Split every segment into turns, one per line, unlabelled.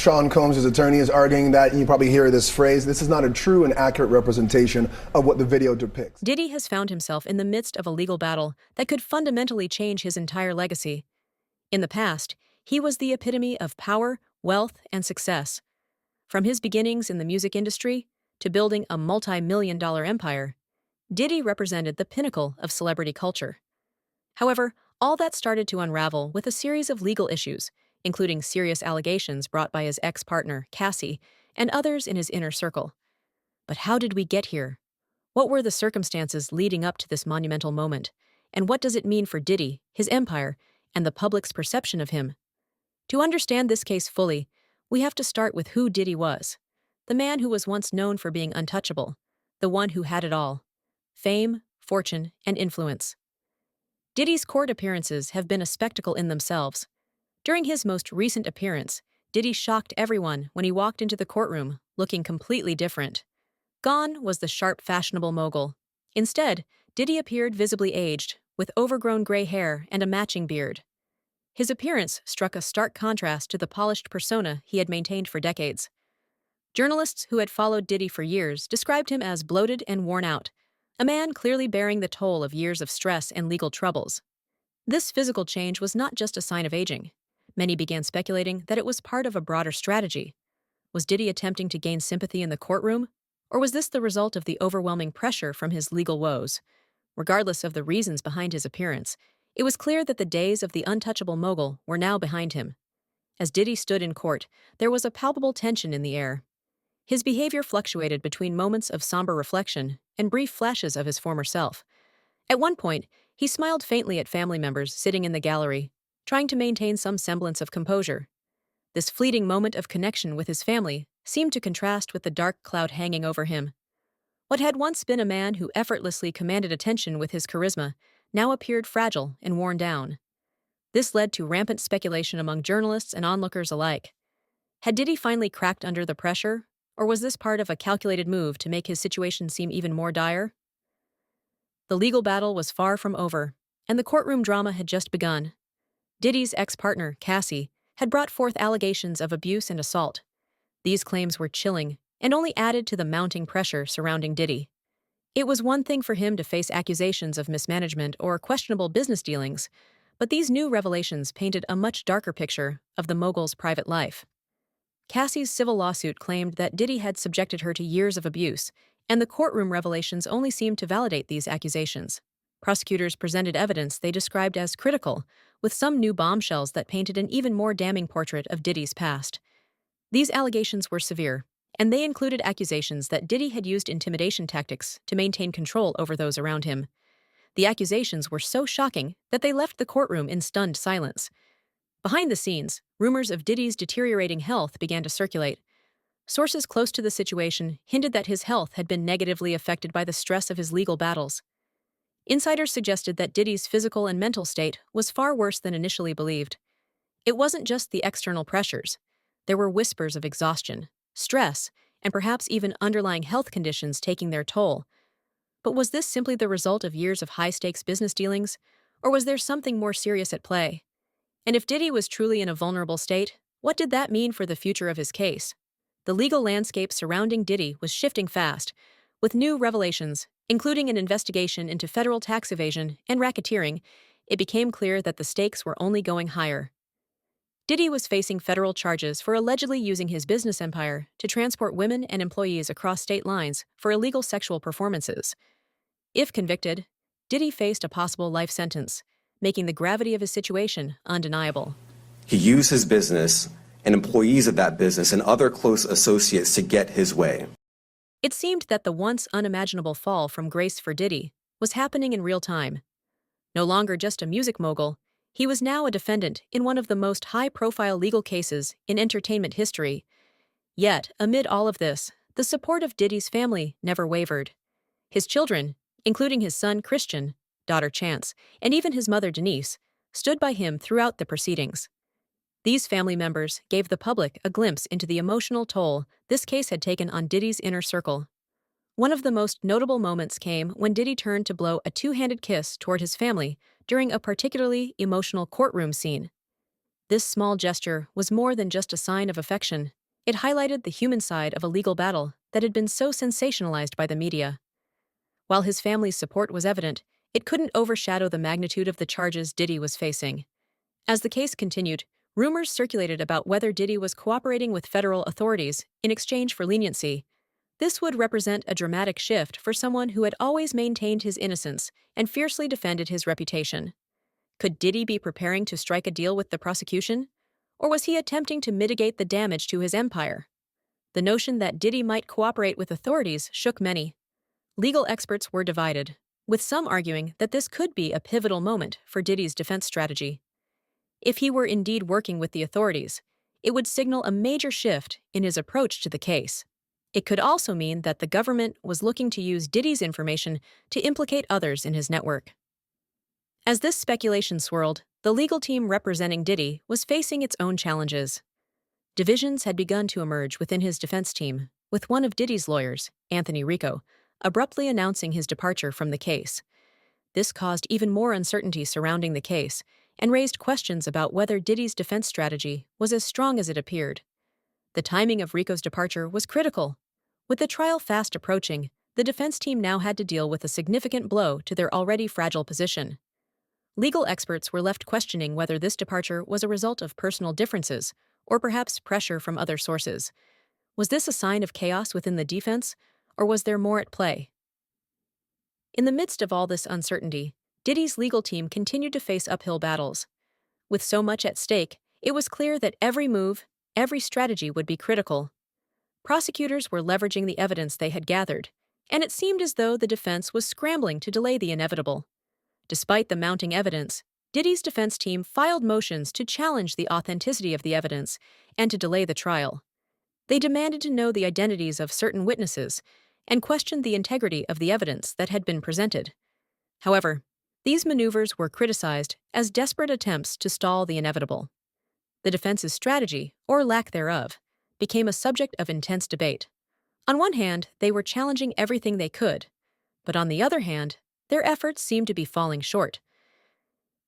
Sean Combs' attorney is arguing that, and you probably hear this phrase, this is not a true and accurate representation of what the video depicts.
Diddy has found himself in the midst of a legal battle that could fundamentally change his entire legacy. In the past, he was the epitome of power, wealth, and success. From his beginnings in the music industry to building a multi-million-dollar empire, Diddy represented the pinnacle of celebrity culture. However, all that started to unravel with a series of legal issues, including serious allegations brought by his ex-partner, Cassie, and others in his inner circle. But how did we get here? What were the circumstances leading up to this monumental moment? And what does it mean for Diddy, his empire, and the public's perception of him? To understand this case fully, we have to start with who Diddy was. The man who was once known for being untouchable, the one who had it all: fame, fortune, and influence. Diddy's court appearances have been a spectacle in themselves. During his most recent appearance, Diddy shocked everyone when he walked into the courtroom, looking completely different. Gone was the sharp, fashionable mogul. Instead, Diddy appeared visibly aged, with overgrown gray hair and a matching beard. His appearance struck a stark contrast to the polished persona he had maintained for decades. Journalists who had followed Diddy for years described him as bloated and worn out, a man clearly bearing the toll of years of stress and legal troubles. This physical change was not just a sign of aging. Many began speculating that it was part of a broader strategy. Was Diddy attempting to gain sympathy in the courtroom? Or was this the result of the overwhelming pressure from his legal woes? Regardless of the reasons behind his appearance, it was clear that the days of the untouchable mogul were now behind him. As Diddy stood in court, there was a palpable tension in the air. His behavior fluctuated between moments of somber reflection and brief flashes of his former self. At one point, he smiled faintly at family members sitting in the gallery, trying to maintain some semblance of composure. This fleeting moment of connection with his family seemed to contrast with the dark cloud hanging over him. What had once been a man who effortlessly commanded attention with his charisma now appeared fragile and worn down. This led to rampant speculation among journalists and onlookers alike. Had Diddy finally cracked under the pressure, or was this part of a calculated move to make his situation seem even more dire? The legal battle was far from over, and the courtroom drama had just begun. Diddy's ex-partner, Cassie, had brought forth allegations of abuse and assault. These claims were chilling and only added to the mounting pressure surrounding Diddy. It was one thing for him to face accusations of mismanagement or questionable business dealings, but these new revelations painted a much darker picture of the mogul's private life. Cassie's civil lawsuit claimed that Diddy had subjected her to years of abuse, and the courtroom revelations only seemed to validate these accusations. Prosecutors presented evidence they described as critical, with some new bombshells that painted an even more damning portrait of Diddy's past. These allegations were severe, and they included accusations that Diddy had used intimidation tactics to maintain control over those around him. The accusations were so shocking that they left the courtroom in stunned silence. Behind the scenes, rumors of Diddy's deteriorating health began to circulate. Sources close to the situation hinted that his health had been negatively affected by the stress of his legal battles. Insiders suggested that Diddy's physical and mental state was far worse than initially believed. It wasn't just the external pressures. There were whispers of exhaustion, stress, and perhaps even underlying health conditions taking their toll. But was this simply the result of years of high-stakes business dealings, or was there something more serious at play? And if Diddy was truly in a vulnerable state, what did that mean for the future of his case? The legal landscape surrounding Diddy was shifting fast, with new revelations, including an investigation into federal tax evasion and racketeering. It became clear that the stakes were only going higher. Diddy was facing federal charges for allegedly using his business empire to transport women and employees across state lines for illegal sexual performances. If convicted, Diddy faced a possible life sentence, making the gravity of his situation undeniable.
He used his business and employees of that business and other close associates to get his way.
It seemed that the once unimaginable fall from grace for Diddy was happening in real time. No longer just a music mogul, he was now a defendant in one of the most high-profile legal cases in entertainment history. Yet, amid all of this, the support of Diddy's family never wavered. His children, including his son Christian, daughter Chance, and even his mother Denise, stood by him throughout the proceedings. These family members gave the public a glimpse into the emotional toll this case had taken on Diddy's inner circle. One of the most notable moments came when Diddy turned to blow a two-handed kiss toward his family during a particularly emotional courtroom scene. This small gesture was more than just a sign of affection. It highlighted the human side of a legal battle that had been so sensationalized by the media. While his family's support was evident, it couldn't overshadow the magnitude of the charges Diddy was facing. As the case continued, rumors circulated about whether Diddy was cooperating with federal authorities in exchange for leniency. This would represent a dramatic shift for someone who had always maintained his innocence and fiercely defended his reputation. Could Diddy be preparing to strike a deal with the prosecution? Or was he attempting to mitigate the damage to his empire? The notion that Diddy might cooperate with authorities shook many. Legal experts were divided, with some arguing that this could be a pivotal moment for Diddy's defense strategy. If he were indeed working with the authorities, it would signal a major shift in his approach to the case. It could also mean that the government was looking to use Diddy's information to implicate others in his network. As this speculation swirled, the legal team representing Diddy was facing its own challenges. Divisions had begun to emerge within his defense team, with one of Diddy's lawyers, Anthony Rico, abruptly announcing his departure from the case. This caused even more uncertainty surrounding the case and raised questions about whether Diddy's defense strategy was as strong as it appeared. The timing of Rico's departure was critical. With the trial fast approaching, the defense team now had to deal with a significant blow to their already fragile position. Legal experts were left questioning whether this departure was a result of personal differences or perhaps pressure from other sources. Was this a sign of chaos within the defense, or was there more at play? In the midst of all this uncertainty, Diddy's legal team continued to face uphill battles. With so much at stake, it was clear that every move, every strategy would be critical. Prosecutors were leveraging the evidence they had gathered, and it seemed as though the defense was scrambling to delay the inevitable. Despite the mounting evidence, Diddy's defense team filed motions to challenge the authenticity of the evidence and to delay the trial. They demanded to know the identities of certain witnesses and questioned the integrity of the evidence that had been presented. However, these maneuvers were criticized as desperate attempts to stall the inevitable. The defense's strategy, or lack thereof, became a subject of intense debate. On one hand, they were challenging everything they could, but on the other hand, their efforts seemed to be falling short.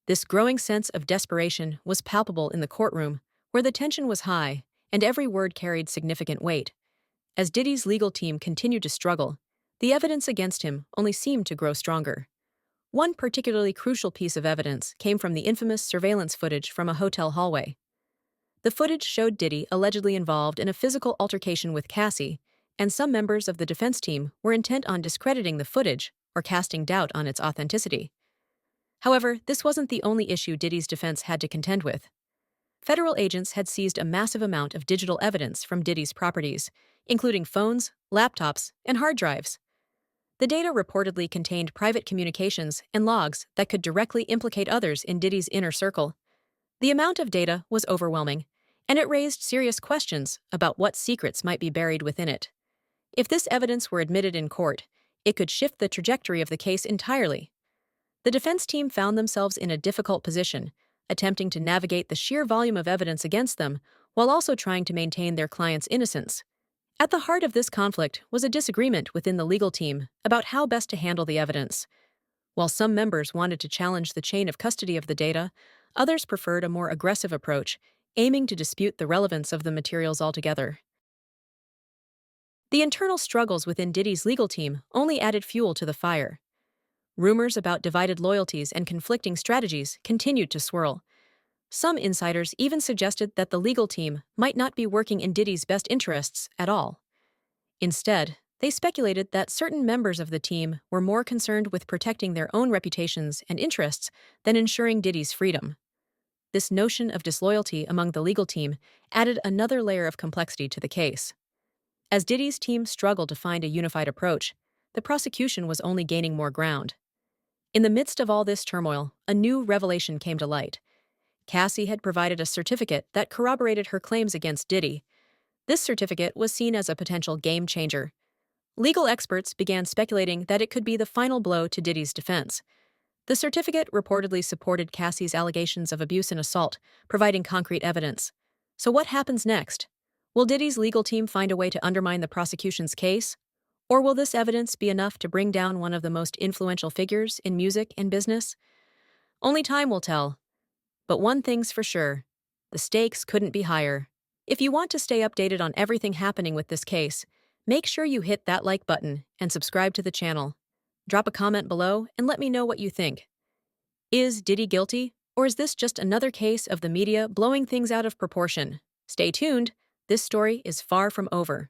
This growing sense of desperation was palpable in the courtroom, where the tension was high and every word carried significant weight. As Diddy's legal team continued to struggle, the evidence against him only seemed to grow stronger. One particularly crucial piece of evidence came from the infamous surveillance footage from a hotel hallway. The footage showed Diddy allegedly involved in a physical altercation with Cassie, and some members of the defense team were intent on discrediting the footage or casting doubt on its authenticity. However, this wasn't the only issue Diddy's defense had to contend with. Federal agents had seized a massive amount of digital evidence from Diddy's properties, including phones, laptops, and hard drives. The data reportedly contained private communications and logs that could directly implicate others in Diddy's inner circle. The amount of data was overwhelming, and it raised serious questions about what secrets might be buried within it. If this evidence were admitted in court, it could shift the trajectory of the case entirely. The defense team found themselves in a difficult position, attempting to navigate the sheer volume of evidence against them while also trying to maintain their client's innocence. At the heart of this conflict was a disagreement within the legal team about how best to handle the evidence. While some members wanted to challenge the chain of custody of the data, others preferred a more aggressive approach, aiming to dispute the relevance of the materials altogether. The internal struggles within Diddy's legal team only added fuel to the fire. Rumors about divided loyalties and conflicting strategies continued to swirl. Some insiders even suggested that the legal team might not be working in Diddy's best interests at all. Instead, they speculated that certain members of the team were more concerned with protecting their own reputations and interests than ensuring Diddy's freedom. This notion of disloyalty among the legal team added another layer of complexity to the case. As Diddy's team struggled to find a unified approach, the prosecution was only gaining more ground. In the midst of all this turmoil, a new revelation came to light. Cassie had provided a certificate that corroborated her claims against Diddy. This certificate was seen as a potential game changer. Legal experts began speculating that it could be the final blow to Diddy's defense. The certificate reportedly supported Cassie's allegations of abuse and assault, providing concrete evidence. So what happens next? Will Diddy's legal team find a way to undermine the prosecution's case? Or will this evidence be enough to bring down one of the most influential figures in music and business? Only time will tell. But one thing's for sure. The stakes couldn't be higher. If you want to stay updated on everything happening with this case, make sure you hit that like button and subscribe to the channel. Drop a comment below and let me know what you think. Is Diddy guilty, or is this just another case of the media blowing things out of proportion? Stay tuned. This story is far from over.